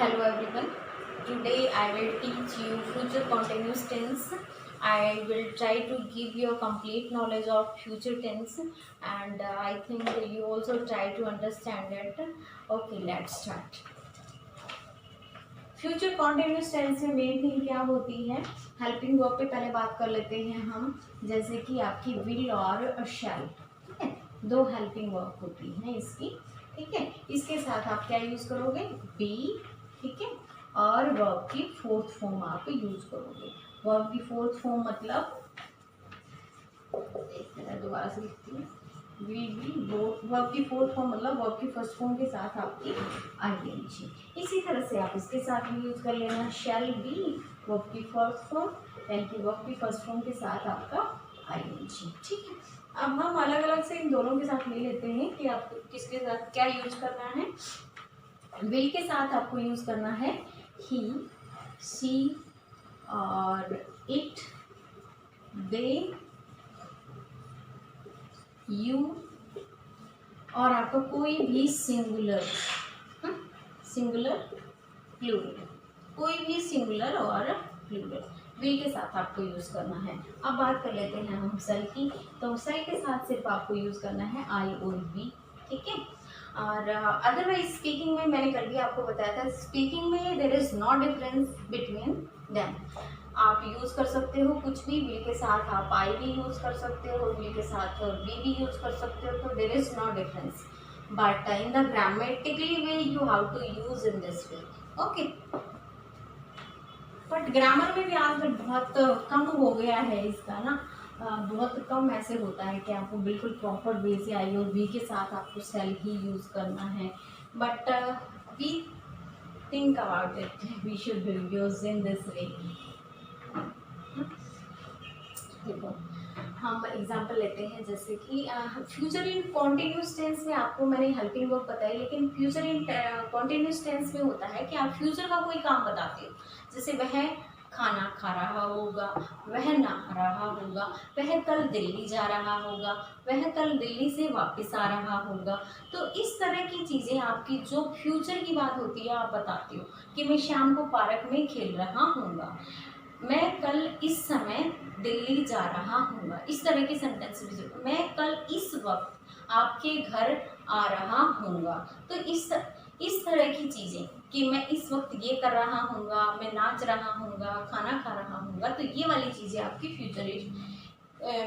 Hello everyone. Today I will teach you future continuous tense. I will try to give you a complete knowledge of future tense, and I think you also try to understand it. Okay, let's start. Future continuous tense में main thing क्या होती है? Helping verb पे पहले बात कर लेते हैं हम, जैसे कि आपकी विल और शैल। ठीक है, दो हेल्पिंग वर्ब होती है इसकी। ठीक है, इसके साथ आप क्या यूज करोगे? बी। ठीक है, और वर्ब की फोर्थ फॉर्म आप यूज करोगे। वर्ब की फोर्थ फॉर्म मतलब, एक मिनट दोबारा से लिखती हूँ, विल बी। वर्ब की फोर्थ फॉर्म मतलब वर्ब की फर्स्ट फॉर्म के साथ आपकी आईएनजी। इसी तरह से आप इसके साथ भी यूज कर लेना, शैल बी वर्ब की फर्स्ट फॉर्म, यानी कि वर्ब की फर्स्ट फॉर्म के साथ आपका आईएनजी। ठीक है, अब हम अलग अलग से इन दोनों के साथ ले लेते हैं कि आपको किसके साथ क्या यूज करना है। विल के साथ आपको यूज करना है ही, सी और इट, दे, यू, और आपको कोई भी सिंगुलर, प्लूरल, कोई भी सिंगुलर और प्लूरल विल के साथ आपको यूज करना है। अब बात कर लेते हैं हम सेल की, तो सेल के साथ सिर्फ आपको यूज करना है आई और बी। ठीक है, और अदरवाइज स्पीकिंग में मैंने कल भी आपको बताया था, स्पीकिंग में there is no difference between them. आप यूज कर सकते हो कुछ भी, विल के साथ आप आई भी यूज कर सकते हो, विल के साथ बी भी यूज कर सकते हो, तो there is no difference, but in the grammatically way you have to use in this way. Okay, but grammar में भी आजकल बहुत कम हो गया है इसका ना, बहुत कम ऐसे होता है कि आपको बिल्कुल प्रॉपर वे से आई और बी के साथ आपको सेल ही यूज करना है, but we think about it, we should use in this way. देखो, हम एग्जाम्पल लेते हैं, जैसे कि फ्यूचर इन कॉन्टिन्यूस टेंस में आपको मैंने हेल्पिंग वर्ब बताई, लेकिन फ्यूचर इन कॉन्टिन्यूस टेंस में होता है कि आप फ्यूचर का कोई काम बताते हो, जैसे वह खाना खा रहा होगा, वह नहा रहा होगा, वह कल दिल्ली जा रहा होगा, वह कल दिल्ली से वापस आ रहा होगा। तो इस तरह की चीज़ें आपकी जो फ्यूचर की बात होती है आप बताते हो कि मैं शाम को पार्क में खेल रहा हूँगा, मैं कल इस समय दिल्ली जा रहा हूँगा। इस तरह के सेंटेंस भी, मैं कल इस वक्त आपके घर आ रहा हूँगा। तो इस तरह की चीज़ें कि मैं इस वक्त ये कर रहा हूँगा, मैं नाच रहा हूँगा, खाना खा रहा हूँगा, तो ये वाली चीज़ें आपकी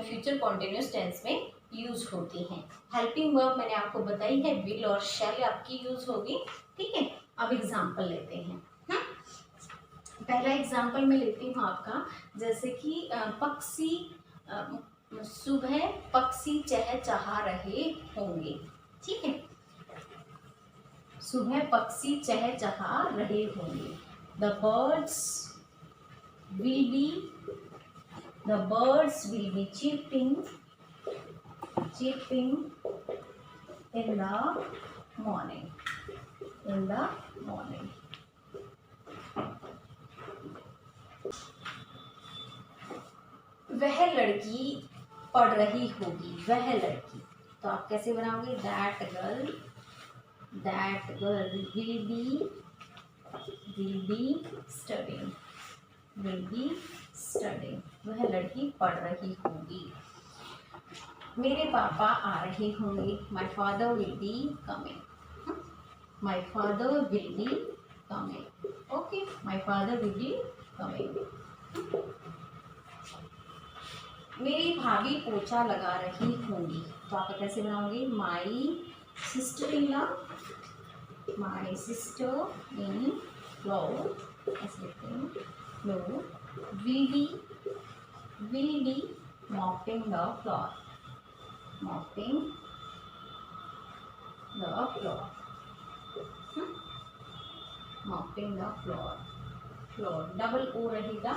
फ्यूचर कॉन्टिन्यूस टेंस में यूज होती हैं। हेल्पिंग वर्ब मैंने आपको बताई है, विल और शैल आपकी यूज होगी। ठीक है, अब एग्जाम्पल लेते हैं। पहला एग्जाम्पल मैं लेती हूँ आपका, जैसे कि पक्षी, सुबह पक्षी चहचहा रहे होंगे। ठीक है, सुबह पक्षी चहचहा रहे होंगे। The birds will be cheeping in the morning. वह लड़की पढ़ रही होगी, वह लड़की, तो आप कैसे बनाओगे? That girl will be studying, वह लड़की पढ़ रही होगी। मेरे पापा आ रहे होंगे, my father will be coming. Okay, my father will be coming. मेरी भाभी पोछा लगा रही होंगी, तो आप कैसे बनाओगे? माई सिस्टर इन लॉ, ऐसे लिखते हैं, will be mopping the floor. Floor double O रहेगा,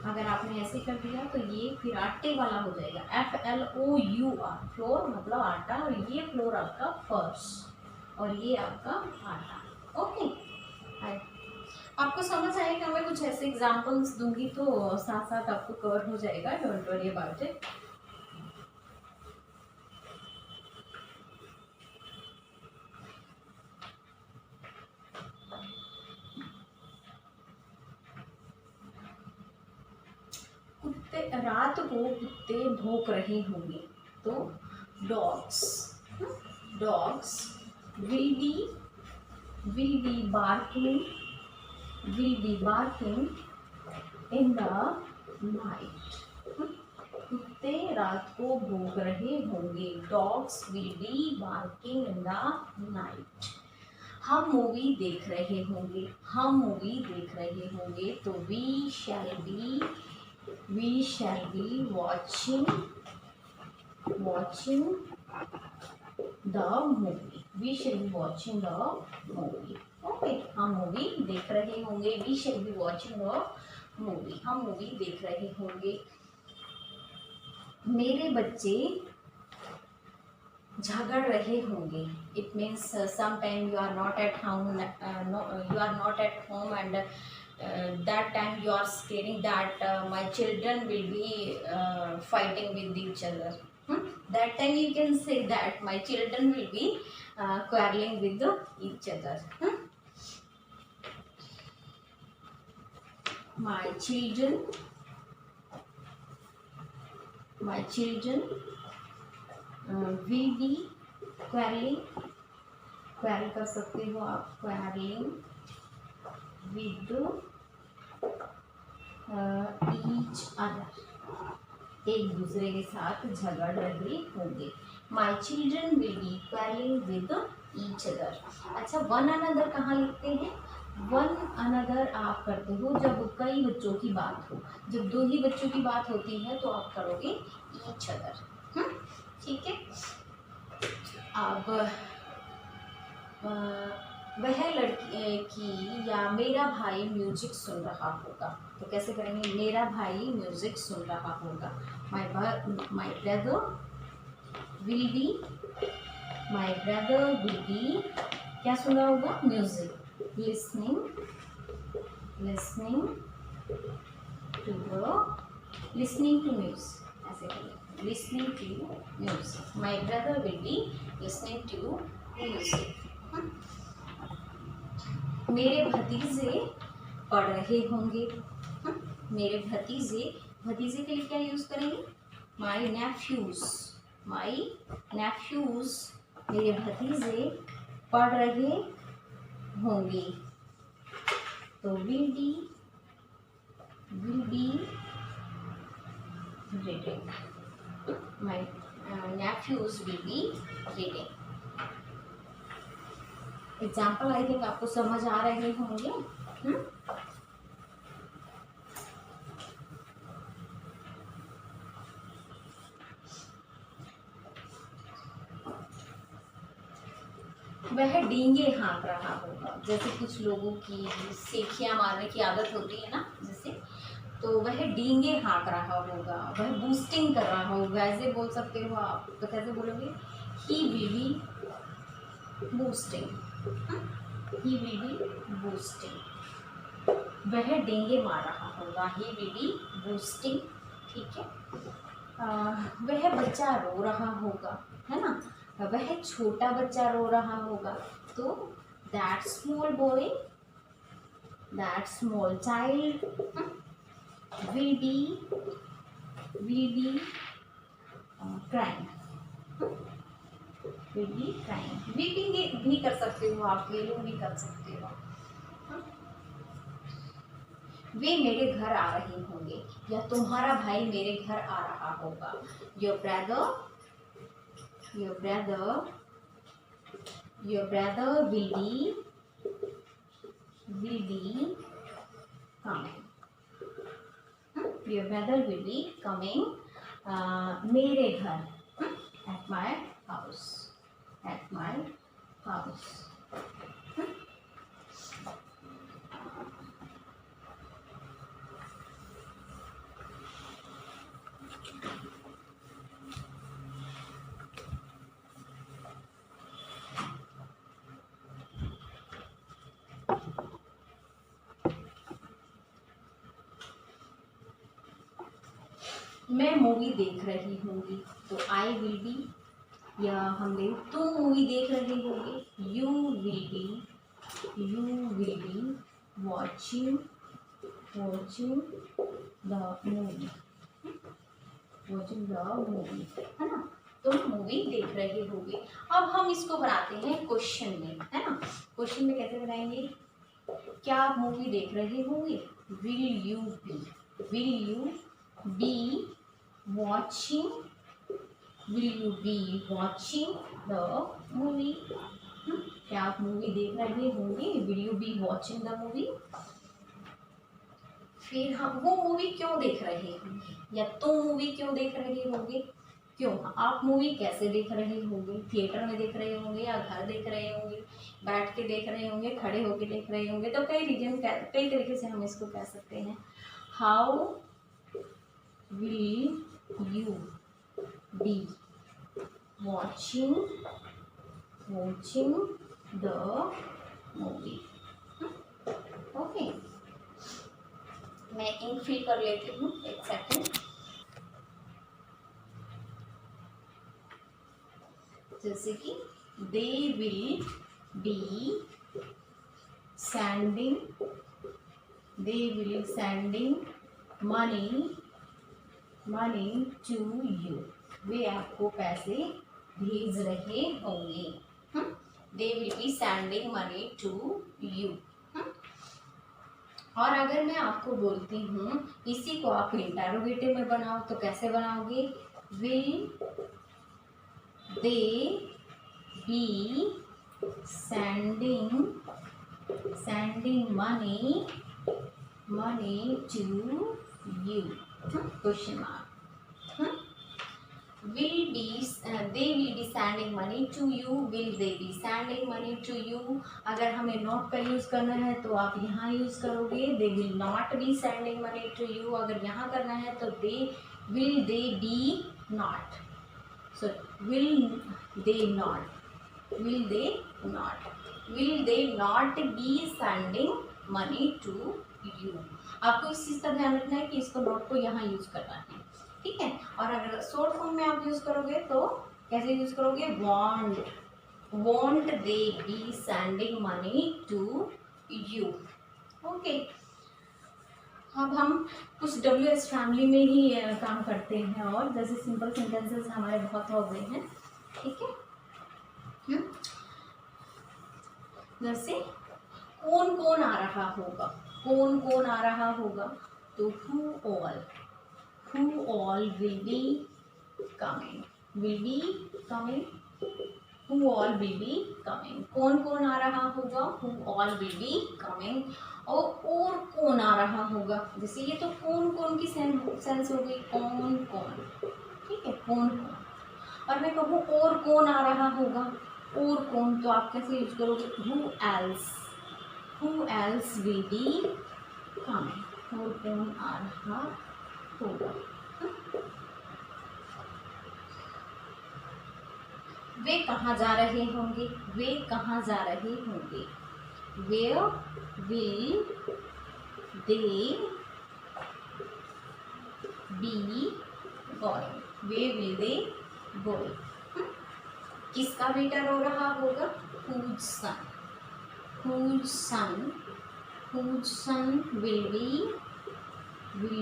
अगर आपने ऐसे कर दिया तो ये फिर आटे वाला हो जाएगा, FLOUR, फ्लोर मतलब आटा, और ये फ्लोर आपका फर्श, और ये आपका आटा। ओके, आपको समझ आएगा, मैं कुछ ऐसे एग्जांपल्स दूंगी तो साथ साथ आपको कवर हो जाएगा, डोंट वरी अबाउट इट। रात को कुत्ते भौंक रहे होंगे, तो dogs dogs will be barking in the night. कुत्ते रात को भौंक रहे होंगे, dogs will be barking in the night. हम मूवी देख रहे होंगे, तो we shall be watching the movie। We shall be watching the movie. Okay, हम मूवी देख रहे होंगे, we shall be watching the movie. हम मूवी देख रहे होंगे। मेरे बच्चे झगड़ रहे होंगे। It means sometime you are not at home, and that time you are scaring that my children will be fighting with each other. That time you can say that my children will be quarreling with each other. My children will be quarreling कर सकते हो आप, quarreling with each other, एक दूसरे के साथ झगड़ रहे होंगे। My children will be quarreling with each other। अच्छा, वन अनदर कहाँ लिखते हैं? वन अनदर आप करते हो जब कई बच्चों की बात हो। जब दो ही बच्चों की बात होती है तो आप करोगे each other। ठीक है। अब वह लड़की या मेरा भाई म्यूजिक सुन रहा होगा, तो कैसे करेंगे? मेरा भाई म्यूजिक सुन रहा होगा। माई ब्रदर विल बी क्या सुन रहा होगा? म्यूजिक। लिसनिंग टू म्यूजिक, ऐसे करेंगे, listening to music. My brother will be listening to music. मेरे भतीजे पढ़ रहे होंगे। मेरे भतीजे के लिए क्या यूज करेंगे? माई नेफ्यूज मेरे भतीजे पढ़ रहे होंगे, तो will be reading. My nephews will be reading. Example I think आपको समझ आ रहे होंगे। वह डींगे हाँक रहा होगा। जैसे कुछ लोगों की सेखियां मारने की आदत होती है ना, जैसे, तो वह डींगे हाँक रहा होगा, वह बूस्टिंग कर रहा होगा, ऐसे बोल सकते हो आप। तो कैसे बोलोगे? He will be boosting. He will be boosting. वह डेंगे मार रहा होगा, ही विल बी बूस्टिंग। ठीक है। वह बच्चा रो रहा होगा, है ना? वह छोटा बच्चा रो रहा होगा, तो that small boy, that small child will be crying. Will be crying. Weeping भी कर सकते हो आप, वेलिंग भी कर सकते हो। वे मेरे घर आ रहे होंगे, या तुम्हारा भाई मेरे घर आ रहा होगा। Your brother will B coming। Your brother will be coming मेरे घर, at my house। मैं मूवी देख रही होंगी, तो आई विल बी, या हमने तुम मूवी देख रहे होंगे, you will be watching the movie. Watching the movie, है ना, तुम मूवी देख रहे होगे। अब हम इसको बनाते हैं क्वेश्चन में, है ना। क्वेश्चन में कैसे बनाएंगे, क्या आप मूवी देख रहे होंगे, will you be watching, will you be watching the movie, क्या आप मूवी देख रहे होंगे, will you be watching the movie. फिर हम वो मूवी क्यों देख रहे होंगे, या तुम मूवी क्यों देख रहे होंगे, क्यों, आप मूवी कैसे देख रहे होंगे, थिएटर में देख रहे होंगे या घर देख रहे होंगे, बैठ के देख रहे होंगे, खड़े होके देख रहे होंगे। तो कई रीजन, कई तरीके से हम इसको कह सकते हैं। How will you be watching the movie. Okay, मैं इंक फिल कर लेती हूँ, एक सेकेंड। जैसे कि they will be sending money to you, वे आपको पैसे भेज रहे होंगे। They will be sending money to you. और अगर मैं आपको बोलती हूँ इसी को आप इंटरोगेटिव में बनाओ तो कैसे बनाओगे, will they be sending money to you, question mark. will be they will be sending money to you, will they be sending money to you। अगर हमें नॉट का यूज करना है तो आप यहाँ यूज करोगे, they will not be sending money to you। अगर यहाँ करना है तो will they be not, so will they not be sending money to you। आपको इस चीज का ध्यान रखना है कि इसको नॉट को यहाँ यूज करना है, ठीक है। और अगर शॉर्ट फॉर्म में आप यूज करोगे तो कैसे यूज करोगे, won't they be sending money to you. Okay, अब हम कुछ WH फैमिली में ही काम करते हैं, और जैसे सिंपल सेंटेंसेस हमारे बहुत हो गए हैं, ठीक है। जैसे कौन कौन आ रहा होगा, तो who all will be coming, who all will be coming। कौन कौन आ रहा होगा, who all will be coming। और कौन आ रहा होगा, जैसे ये तो कौन कौन की सेंस हो गई, कौन कौन, ठीक है, कौन कौन। और मैं कहूँ और कौन आ रहा होगा, और कौन, तो आप कैसे यूज करोगे, who else will be coming, और कौन आ रहा होगा। वे कहाँ जा रहे होंगे, where will they be going, किसका बेटा रो रहा होगा, whose son will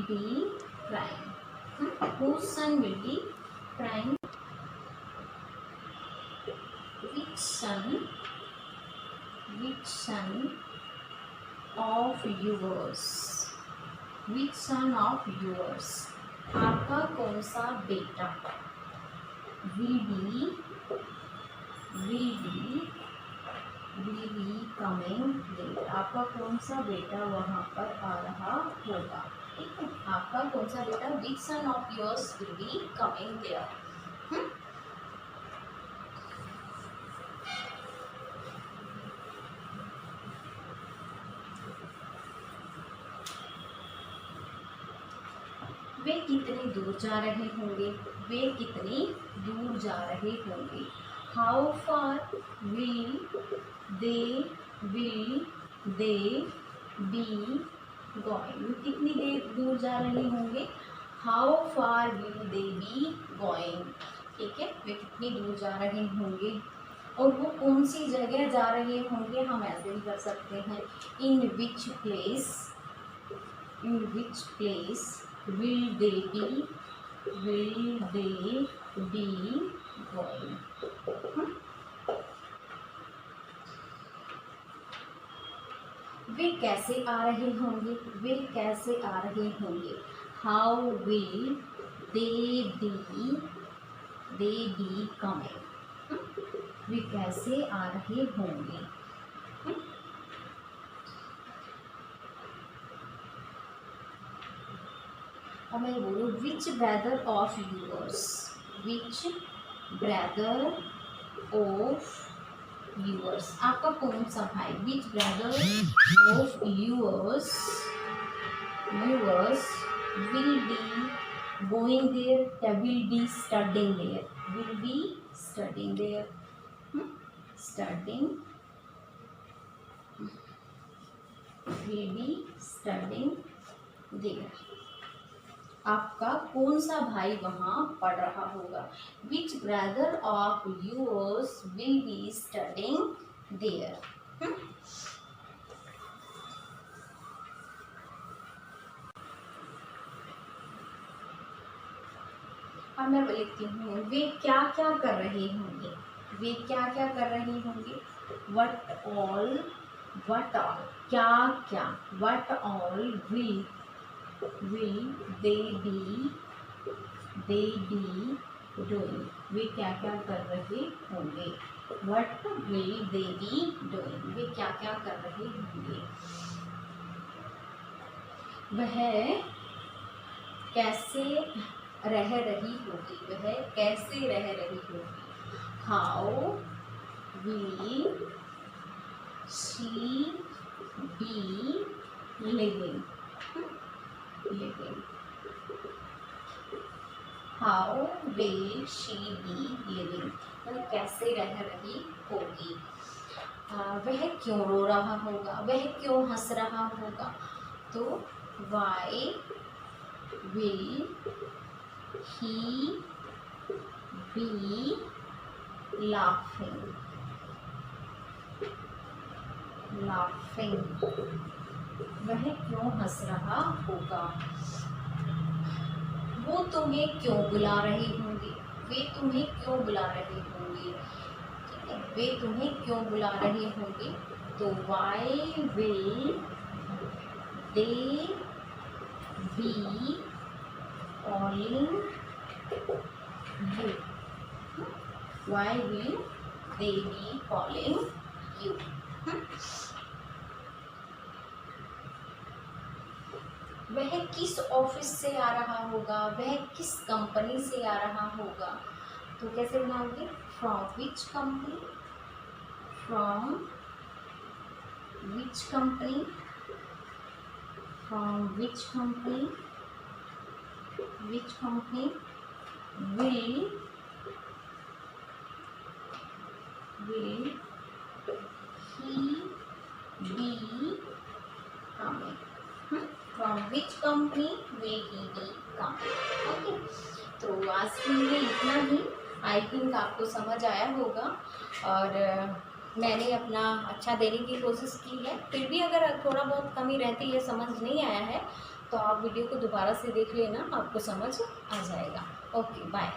be crying, whose son will be crying, which son of yours, आपका कौन सा बेटा, will be coming later, आपका कौन सा बेटा वहाँ पर आ रहा होगा, ठीक है, आपका कौन सा बेटा, which son of yours will be coming there। वे कितनी दूर जा रहे होंगे, how far will they be going, कितनी देर दूर जा रहे होंगे, how far will they be going, ठीक है, वे कितनी दूर जा रहे होंगे। और वो कौन सी जगह जा रहे होंगे, हम ऐसे भी कर सकते हैं, in which place will they be will they be going? वे कैसे आ रहे होंगे, वे कैसे आ रहे होंगे। How will they be coming? वे कैसे आ रहे होंगे। अब मैं बोलूँ which brother of yours, which brother of yours, आपका कौन सा भाई, which brother of yours will be going there या will be studying there, will be studying there, studying, will be studying there. आपका कौन सा भाई वहाँ पढ़ रहा होगा। Which brother of yours will be studying there. अब मैं लिखती हूँ वे क्या क्या कर रहे होंगे, वे क्या क्या कर रहे होंगे। वट ऑल क्या क्या, what all will they be doing, वे क्या क्या कर रहे होंगे। What will they be doing, वे क्या क्या कर रहे होंगे। वह कैसे रह रही होगी, वह कैसे रह रही होगी। How will she be living, How will she be living, वह कैसे रह रही होगी। वह क्यों रो रहा होगा, वह क्यों हंस रहा होगा। तो why will he be laughing, वह क्यों हंस रहा होगा। वो तुम्हें क्यों बुला रहे होंगे, वे तुम्हें क्यों बुला रहे होंगे, वे तुम्हें क्यों बुला रहे होंगे। तो why will they be calling you, why will they be calling you। वह किस ऑफिस से आ रहा होगा, वह किस कंपनी से आ रहा होगा। तो कैसे बनाओगे, from which company, from which company, from which company, which company will he be coming, from which company will he be coming। Okay, तो आज के लिए इतना ही। आई थिंक आपको समझ आया होगा और मैंने अपना अच्छा देने की कोशिश की है। फिर भी अगर थोड़ा बहुत कमी रहती है, समझ नहीं आया है, तो आप वीडियो को दोबारा से देख लेना, आपको समझ आ जाएगा। Okay, bye.